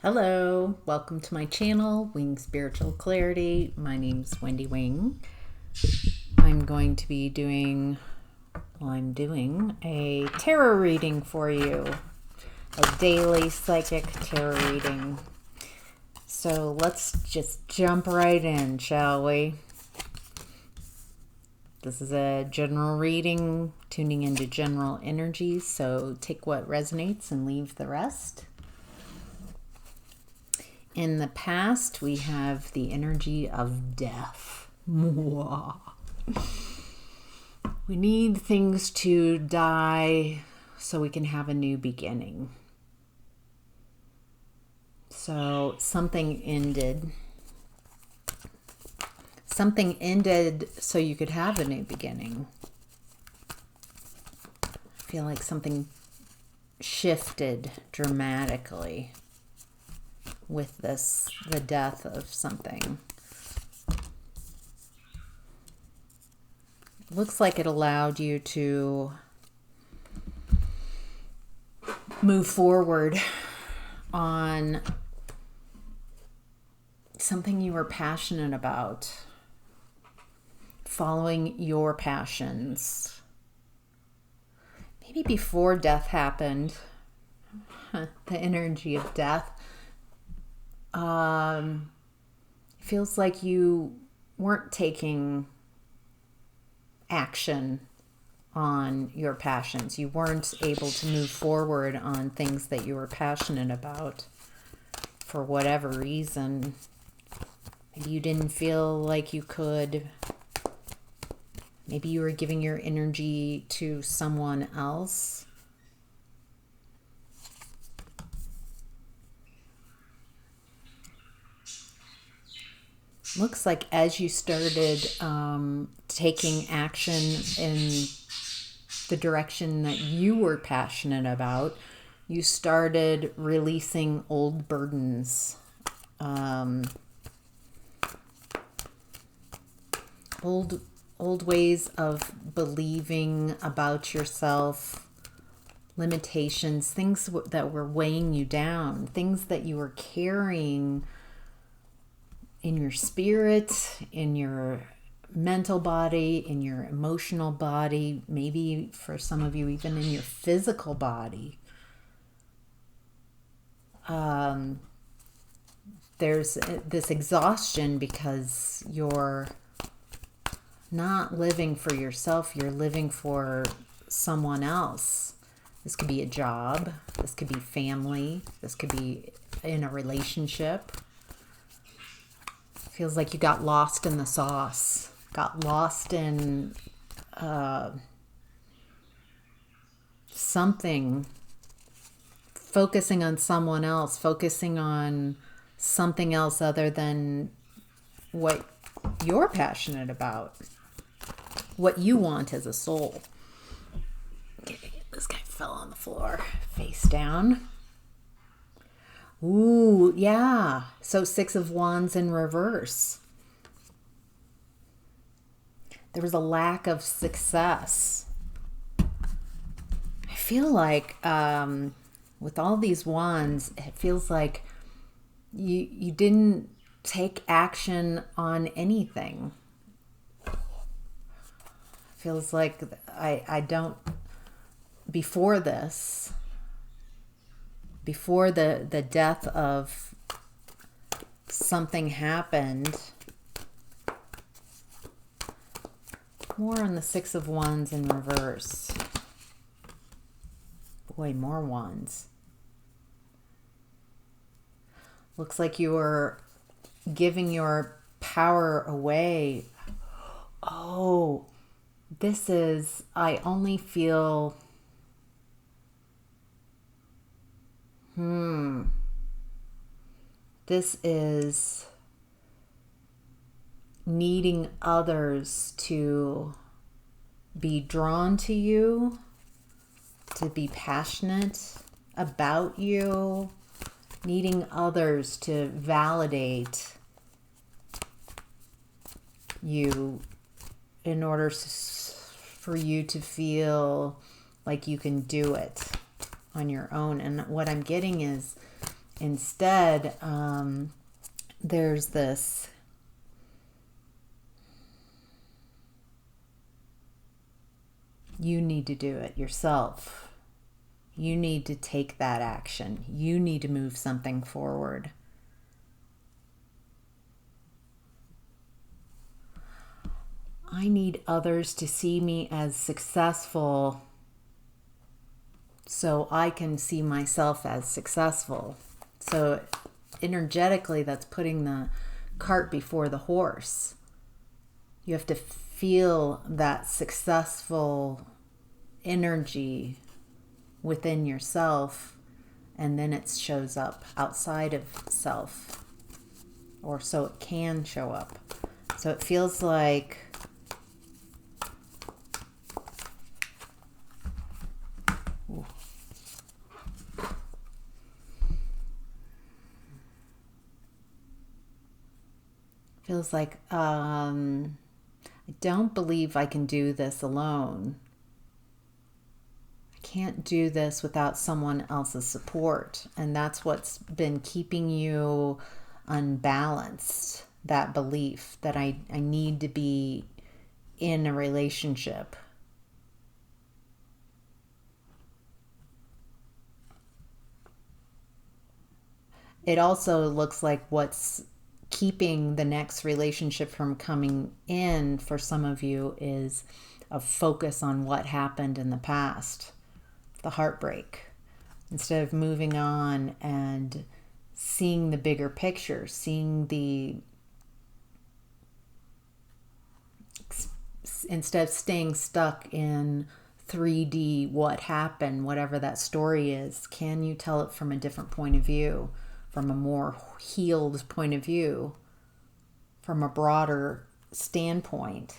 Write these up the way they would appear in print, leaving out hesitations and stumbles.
Hello, welcome to my channel, Wing Spiritual Clarity. My name's Wendy Wing. I'm doing a tarot reading for you, a daily psychic tarot reading. So let's just jump right in, shall we? This is a general reading, tuning into general energies, so take what resonates and leave the rest. In the past, we have the energy of death. We need things to die so we can have a new beginning. So something ended. Something ended so you could have a new beginning. I feel like something shifted dramatically with the death of something. Looks like it allowed you to move forward on something you were passionate about, following your passions. Maybe before death happened, the energy of death, feels like you weren't taking action on your passions. You weren't able to move forward on things that you were passionate about for whatever reason. Maybe you didn't feel like you could. Maybe you were giving your energy to someone else. Looks like as you started taking action in the direction that you were passionate about, you started releasing old burdens, old ways of believing about yourself, limitations, things that were weighing you down, things that you were carrying in your spirit, in your mental body, in your emotional body, maybe for some of you, even in your physical body. There's this exhaustion because you're not living for yourself, you're living for someone else. This could be a job, this could be family, this could be in a relationship. Feels like you got lost in the sauce, got lost in something, focusing on someone else, focusing on something else other than what you're passionate about, what you want as a soul. Okay, this guy fell on the floor, face down. Ooh, yeah. So 6 of Wands in reverse. There was a lack of success. I feel like with all these wands, it feels like you didn't take action on anything. Feels like I don't, before this, before the death of something happened. More on the 6 of Wands in reverse. Boy, more wands. Looks like you were giving your power away. Oh, this is, I only feel... This is needing others to be drawn to you, to be passionate about you, needing others to validate you in order for you to feel like you can do it on your own. And what I'm getting is Instead, there's this you need to do it yourself. You need to take that action. You need to move something forward. I need others to see me as successful so I can see myself as successful. So energetically, that's putting the cart before the horse. You have to feel that successful energy within yourself, and then it shows up outside of self, or so it can show up. So it feels like I don't believe I can do this alone. I can't do this without someone else's support. And that's what's been keeping you unbalanced, that belief that I need to be in a relationship. It also looks like what's keeping the next relationship from coming in for some of you is a focus on what happened in the past, the heartbreak, instead of moving on and seeing the bigger picture, instead of staying stuck in 3D what happened, whatever that story is, can you tell it from a different point of view? From a more healed point of view, from a broader standpoint.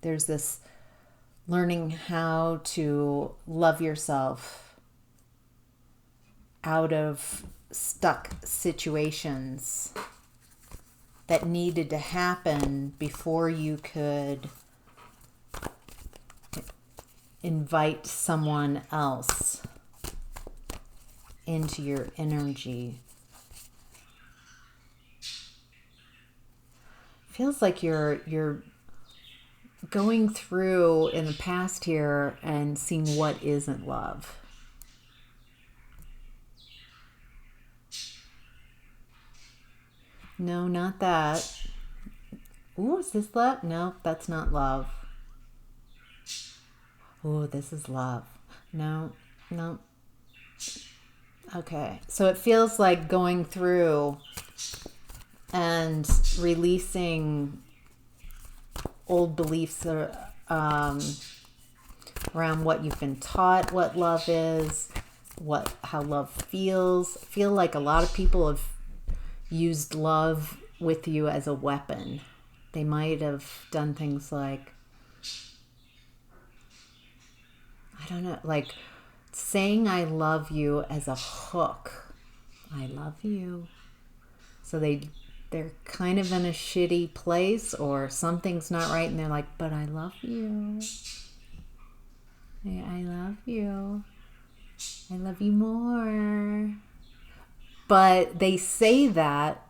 There's this learning how to love yourself out of stuck situations that needed to happen before you could invite someone else into your energy. Feels like you're going through in the past here and seeing what isn't love. No, not that. Ooh, is this love? No, that's not love. Oh, this is love. No. Okay. So it feels like going through and releasing old beliefs around what you've been taught, what love is, how love feels. I feel like a lot of people have used love with you as a weapon. They might have done things like, I don't know, like saying I love you as a hook. I love you. So they're kind of in a shitty place or something's not right and they're like, but I love you. I love you. I love you more. But they say that,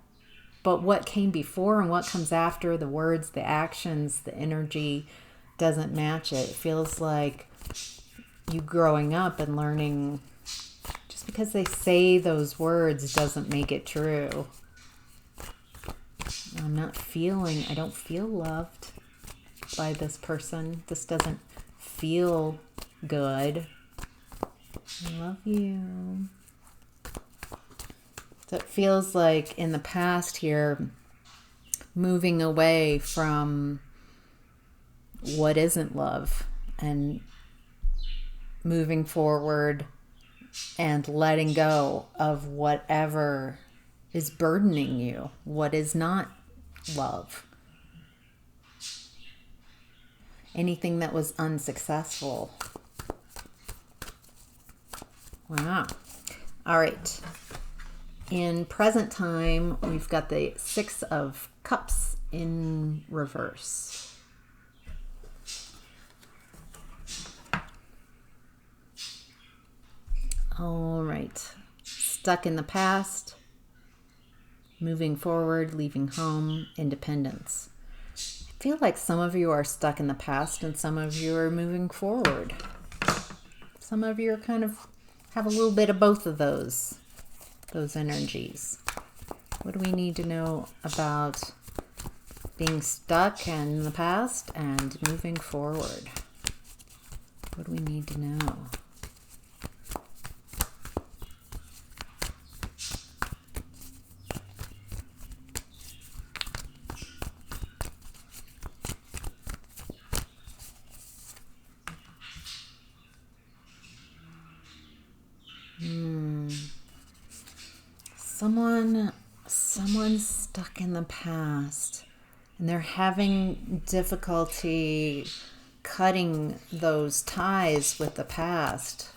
but what came before and what comes after, the words, the actions, the energy doesn't match it. It feels like you growing up and learning just because they say those words doesn't make it true. I don't feel loved by this person. This doesn't feel good. I love you. So it feels like in the past here, moving away from what isn't love and moving forward and letting go of whatever is burdening you, what is not love. Anything that was unsuccessful. Wow. All right. In present time, we've got the 6 of Cups in reverse. All right. Stuck in the past, moving forward, leaving home, independence. I feel like some of you are stuck in the past and some of you are moving forward. Some of you are kind of have a little bit of both of those energies. What do we need to know about being stuck in the past and moving forward? What do we need to know? Someone's stuck in the past and they're having difficulty cutting those ties with the past,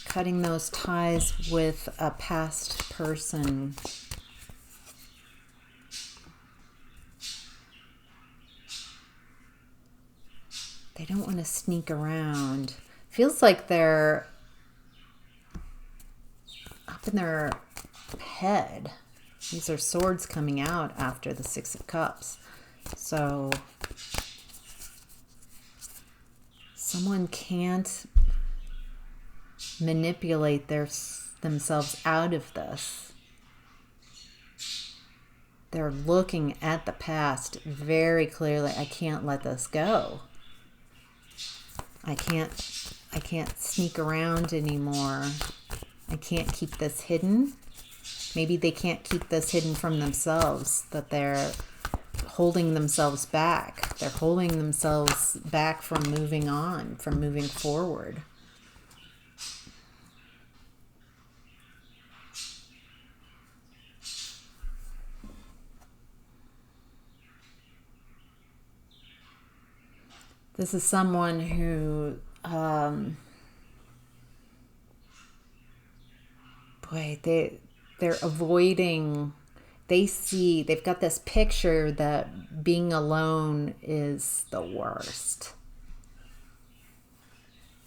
cutting those ties with a past person. They don't want to sneak around. Feels like they're up in their head. These are swords coming out after the Six of Cups. So someone can't manipulate themselves out of this. They're looking at the past very clearly. I can't let this go. I can't sneak around anymore. I can't keep this hidden. Maybe they can't keep this hidden from themselves, that they're holding themselves back. They're holding themselves back from moving on, from moving forward. This is someone who, they're avoiding, they've got this picture that being alone is the worst.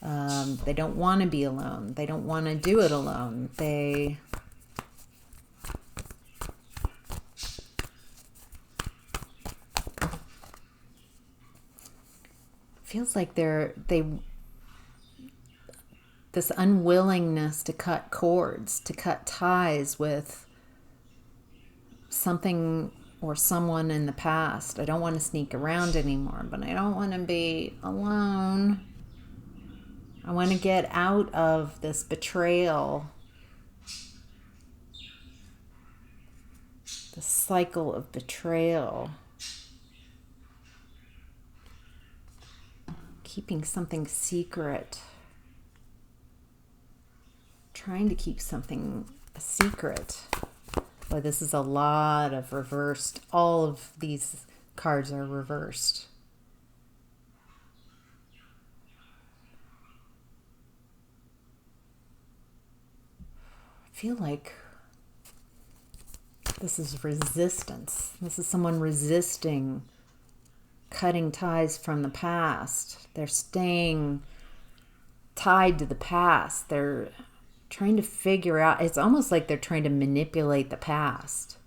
They don't want to be alone. They don't want to do it alone. Feels like this unwillingness to cut cords, to cut ties with something or someone in the past. I don't want to sneak around anymore, but I don't want to be alone. I want to get out of this betrayal, the cycle of betrayal. Keeping something secret. Trying to keep something a secret. Boy, this is a lot of reversed. All of these cards are reversed. I feel like this is resistance. This is someone resisting cutting ties from the past. They're staying tied to the past. They're trying to figure out, it's almost like they're trying to manipulate the past.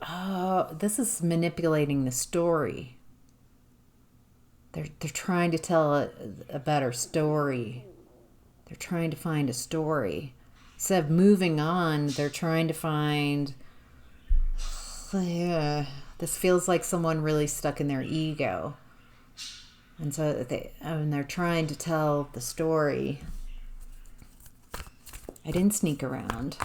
Oh, this is manipulating the story. They're trying to tell a better story. They're trying to find a story. Instead of moving on, they're trying to find, this feels like someone really stuck in their ego. And so they're trying to tell the story. I didn't sneak around.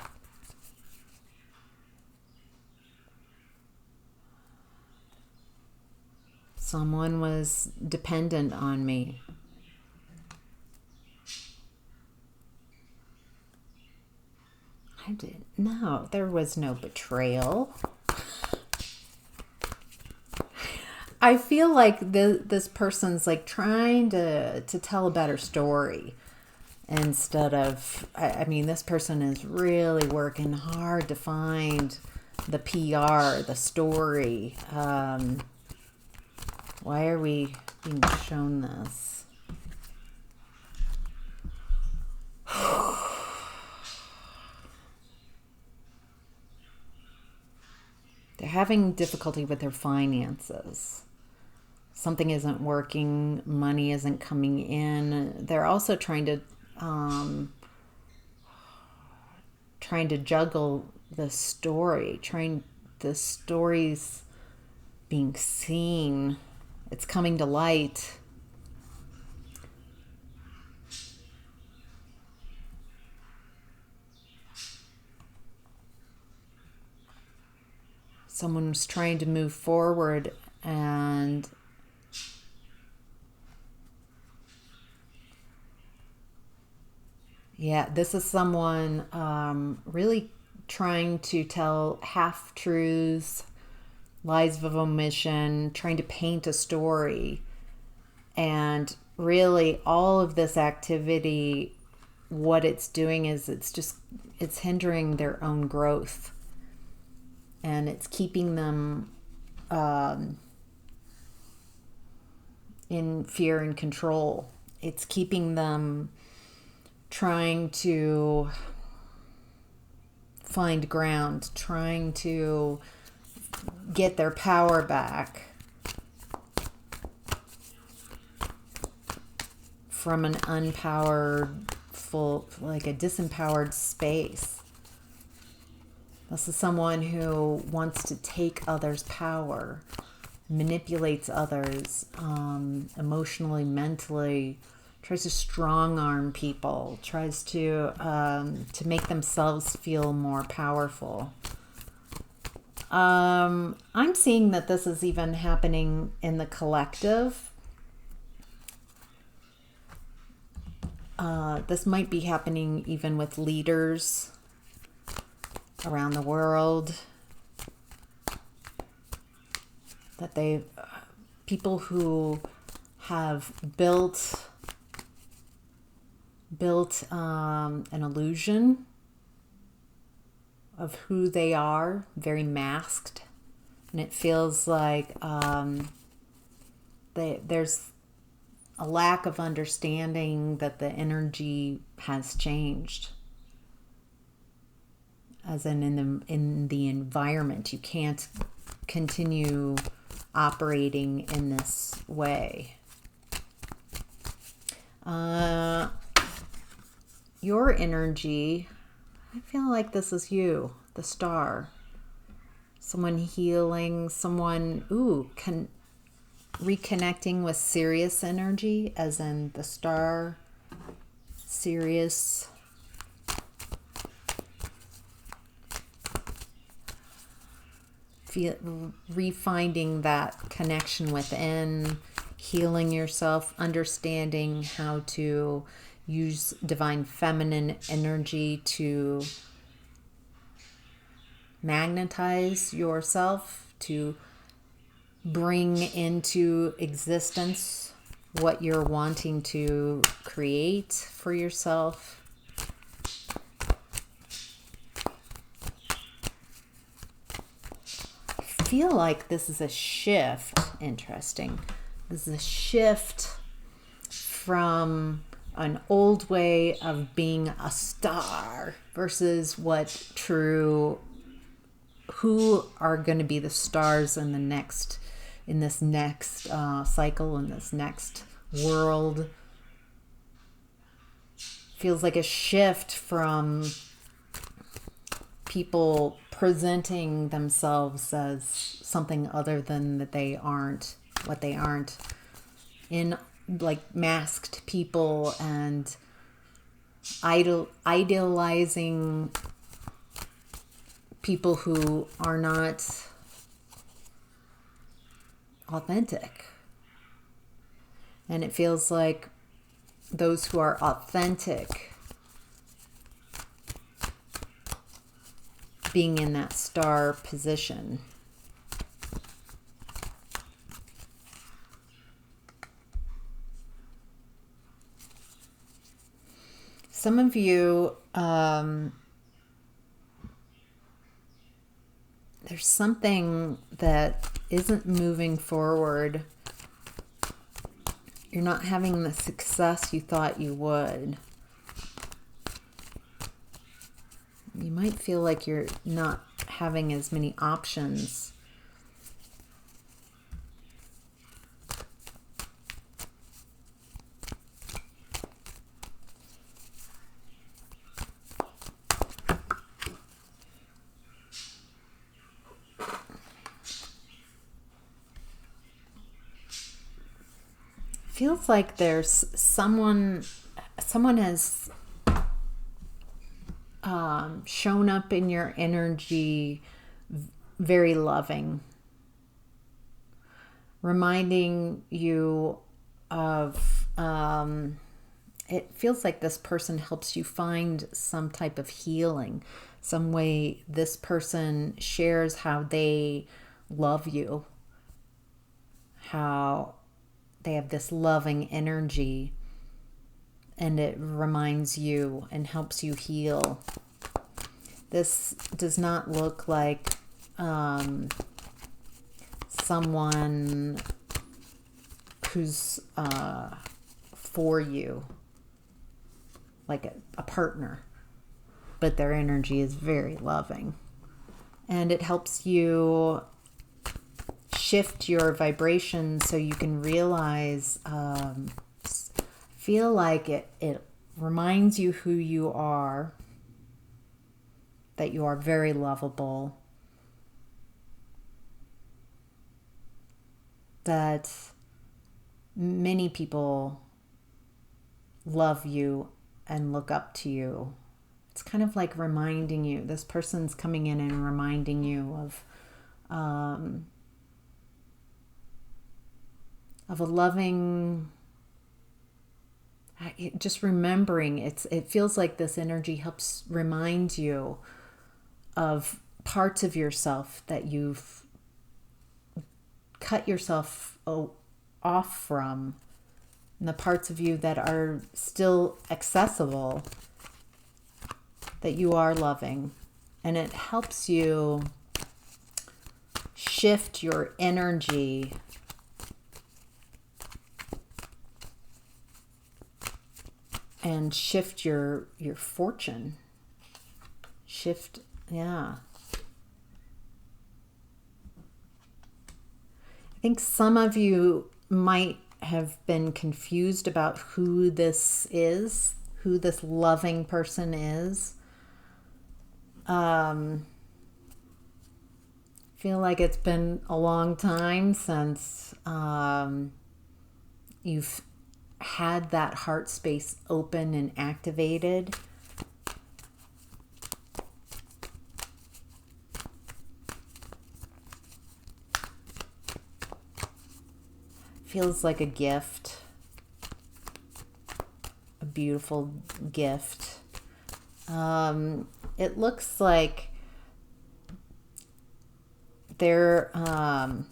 Someone was dependent on me. No, there was no betrayal. I feel like this person's like trying to tell a better story instead of, I mean, this person is really working hard to find the PR, the story. Why are we being shown this? They're having difficulty with their finances. Something isn't working, money isn't coming in. They're also trying to juggle the story, the story's being seen. It's coming to light. Someone's trying to move forward, and yeah, this is someone really trying to tell half-truths, lies of omission, trying to paint a story. And really all of this activity, what it's doing is it's hindering their own growth. And it's keeping them in fear and control. It's keeping them trying to find ground, trying to get their power back from an like a disempowered space. This is someone who wants to take others' power, manipulates others emotionally, mentally, tries to strong-arm people, tries to make themselves feel more powerful. I'm seeing that this is even happening in the collective. This might be happening even with leaders around the world. That people who have built an illusion of who they are, very masked, and it feels like there's a lack of understanding that the energy has changed. As in the environment, you can't continue operating in this way. Your energy, I feel like this is you, the star. Someone healing, someone, reconnecting with Sirius energy, as in the star, Sirius. Refinding that connection within, healing yourself, understanding how to use divine feminine energy to magnetize yourself, to bring into existence what you're wanting to create for yourself. I feel like this is a shift. Interesting. This is a shift from an old way of being a star versus who are going to be the stars in this next cycle, in this next world. Feels like a shift from people presenting themselves as something other than what they aren't, in like masked people and idealizing people who are not authentic. And it feels like those who are authentic being in that star position. Some of you, there's something that isn't moving forward you're not having the success you thought you would. You might feel like you're not having as many options. Feels like there's someone has shown up in your energy, very loving, reminding you of, it feels like this person helps you find some type of healing, some way this person shares how they love you, how they have this loving energy, and it reminds you and helps you heal. This does not look like someone who's for you, like a partner, but their energy is very loving, and it helps you shift your vibration so you can realize, feel like it reminds you who you are, that you are very lovable, that many people love you and look up to you. It's kind of like reminding you, this person's coming in and reminding you of a loving, just remembering. It feels like this energy helps remind you of parts of yourself that you've cut yourself off from, and the parts of you that are still accessible, that you are loving. And it helps you shift your energy and shift your fortune. Shift, yeah. I think some of you might have been confused about who this is, who this loving person is. Feel like it's been a long time since you've had that heart space open and activated. Feels like a gift, a beautiful gift. It looks like they're, I'm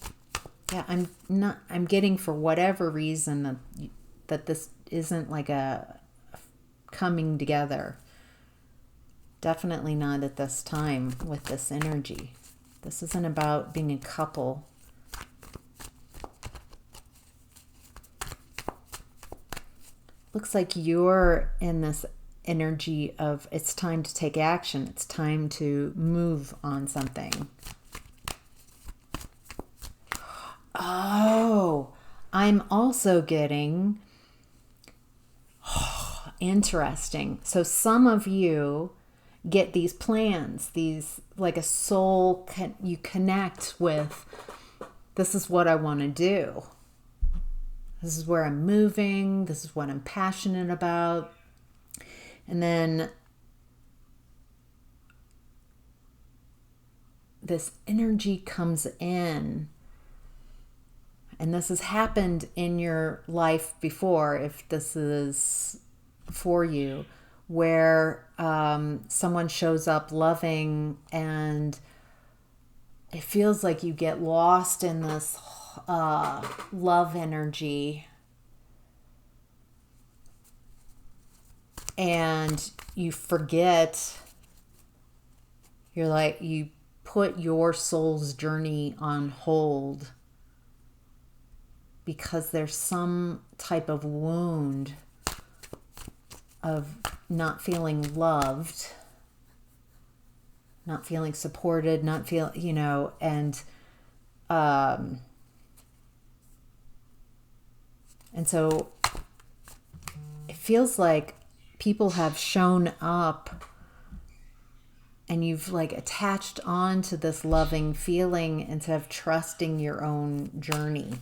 getting, for whatever reason, that this isn't like a coming together. Definitely not at this time with this energy. This isn't about being a couple. Looks like you're in this energy of it's time to take action. It's time to move on something. Oh, I'm also getting, interesting. So some of you get these plans, these like a soul, you connect with, this is what I want to do. This is where I'm moving. This is what I'm passionate about. And then this energy comes in. And this has happened in your life before, if this is for you, where someone shows up loving, and it feels like you get lost in this love energy, and you forget, you're like, you put your soul's journey on hold because there's some type of wound of not feeling loved, not feeling supported, not feel, and so it feels like people have shown up and you've like attached on to this loving feeling instead of trusting your own journey.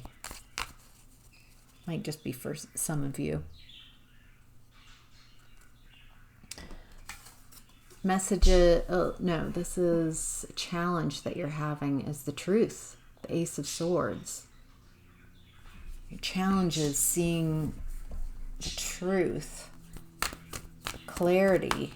Might just be for some of you. No, this is a challenge that you're having is the truth, the Ace of Swords. Your challenge is seeing the truth, clarity.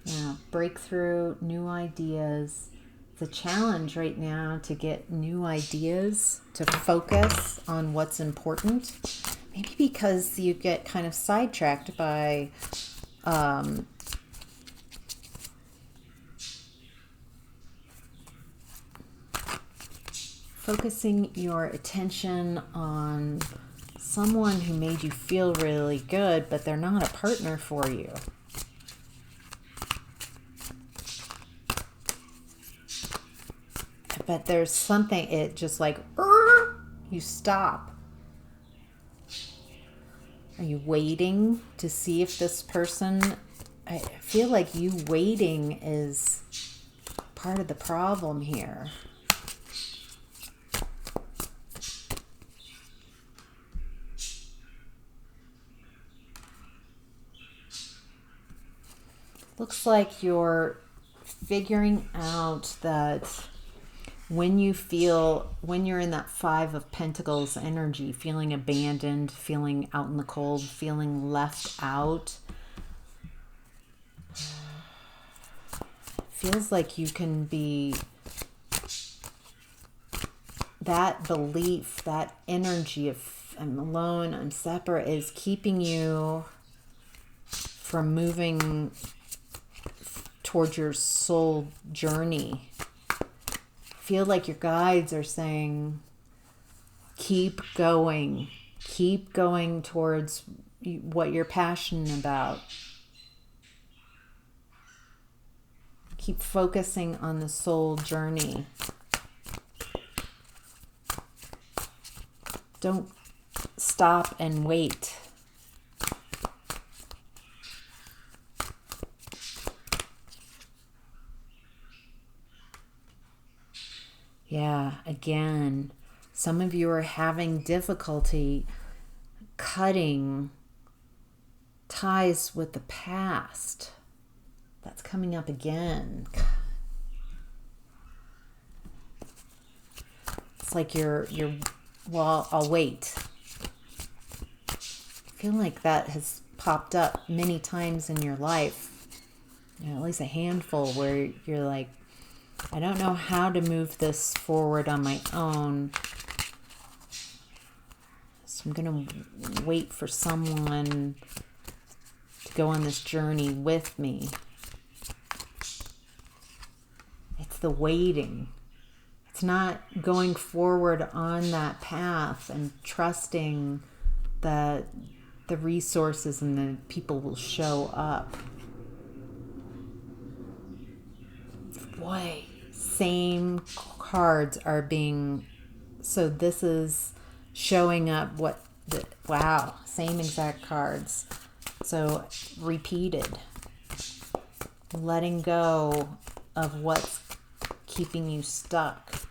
Yeah, breakthrough, new ideas. It's a challenge right now to get new ideas, to focus on what's important. Maybe because you get kind of sidetracked by focusing your attention on someone who made you feel really good, but they're not a partner for you. But there's something, it just like, you stop. Are you waiting to see if this person, I feel like you waiting is part of the problem here. Looks like you're figuring out that when you're in that Five of Pentacles energy, feeling abandoned, feeling out in the cold, feeling left out, feels like you can be, that belief, that energy of I'm alone, I'm separate is keeping you from moving towards your soul journey. Feel like your guides are saying, keep going towards what you're passionate about. Keep focusing on the soul journey. Don't stop and wait. Yeah, again, some of you are having difficulty cutting ties with the past. That's coming up again. It's like well, I'll wait. I feel like that has popped up many times in your life. At least a handful where you're like, I don't know how to move this forward on my own. So I'm going to wait for someone to go on this journey with me. It's the waiting. It's not going forward on that path and trusting that the resources and the people will show up. Boy, same cards are being, so this is showing up wow, same exact cards. So repeated. Letting go of what's keeping you stuck.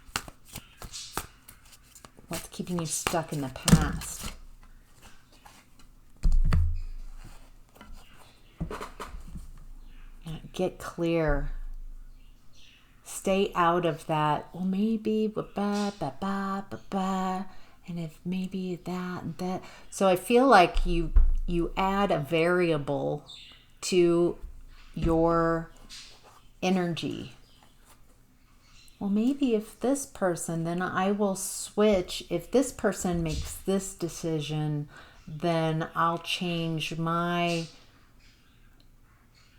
What's keeping you stuck in the past. Get clear. Stay out of that, well, maybe, and if maybe that and that. So I feel like you add a variable to your energy. Well, maybe if this person, then I will switch. If this person makes this decision, then I'll change my...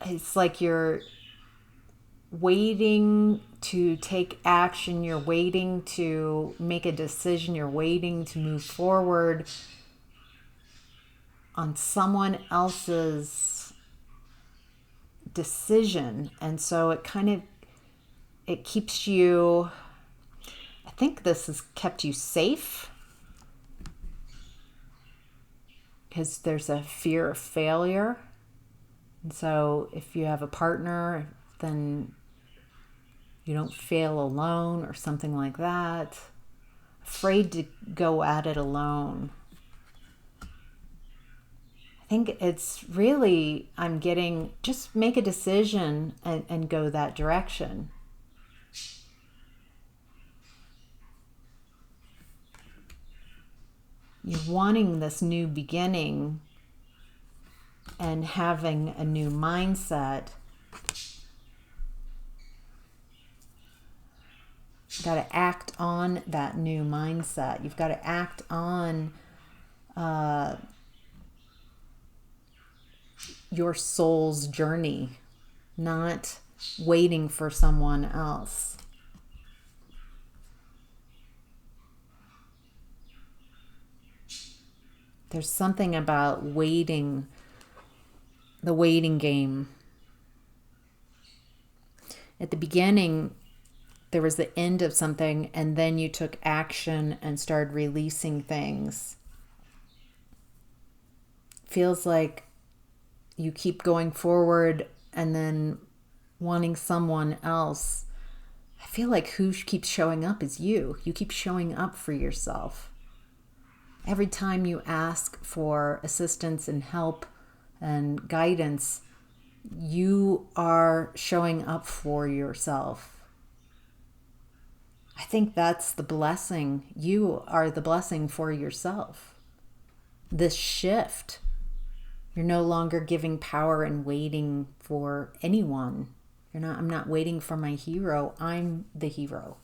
It's like you're waiting to take action, you're waiting to make a decision, you're waiting to move forward on someone else's decision. And so it keeps you, I think this has kept you safe, because there's a fear of failure. And so if you have a partner, then you don't fail alone or something like that. Afraid to go at it alone. I think it's really, I'm getting, just make a decision and go that direction. You're wanting this new beginning and having a new mindset. You've got to act on that new mindset. You've got to act on your soul's journey, not waiting for someone else. There's something about waiting, the waiting game. At the beginning, there was the end of something, and then you took action and started releasing things. Feels like you keep going forward and then wanting someone else. I feel like who keeps showing up is you. You keep showing up for yourself. Every time you ask for assistance and help and guidance, you are showing up for yourself. I think that's the blessing. You are the blessing for yourself. This shift. You're no longer giving power and waiting for anyone. I'm not waiting for my hero. I'm the hero.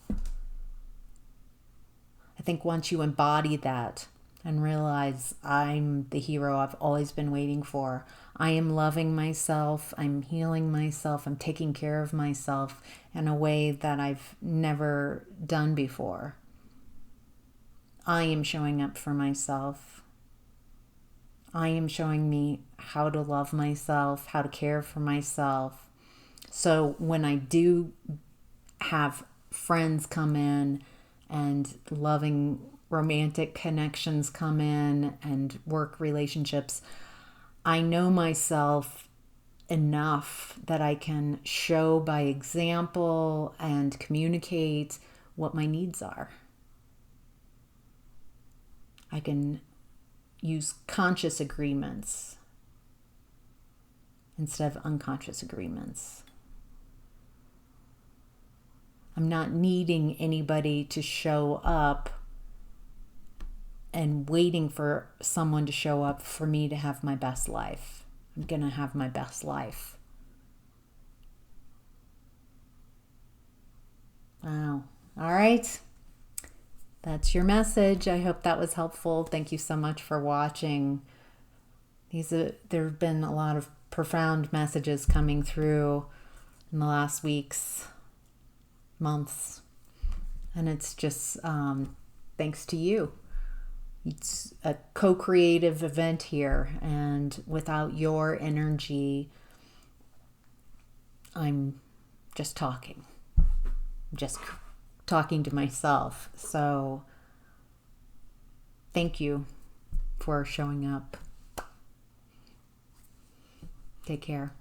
I think once you embody that and realize I'm the hero I've always been waiting for, I am loving myself, I'm healing myself, I'm taking care of myself in a way that I've never done before. I am showing up for myself. I am showing me how to love myself, how to care for myself. So when I do have friends come in and loving romantic connections come in and work relationships, I know myself enough that I can show by example and communicate what my needs are. I can use conscious agreements instead of unconscious agreements. I'm not needing anybody to show up and waiting for someone to show up for me to have my best life. I'm going to have my best life. Wow. All right. That's your message. I hope that was helpful. Thank you so much for watching. There have been a lot of profound messages coming through in the last weeks, months, and it's just thanks to you. It's a co-creative event here, and without your energy, I'm just talking. Just talking to myself. So thank you for showing up. Take care.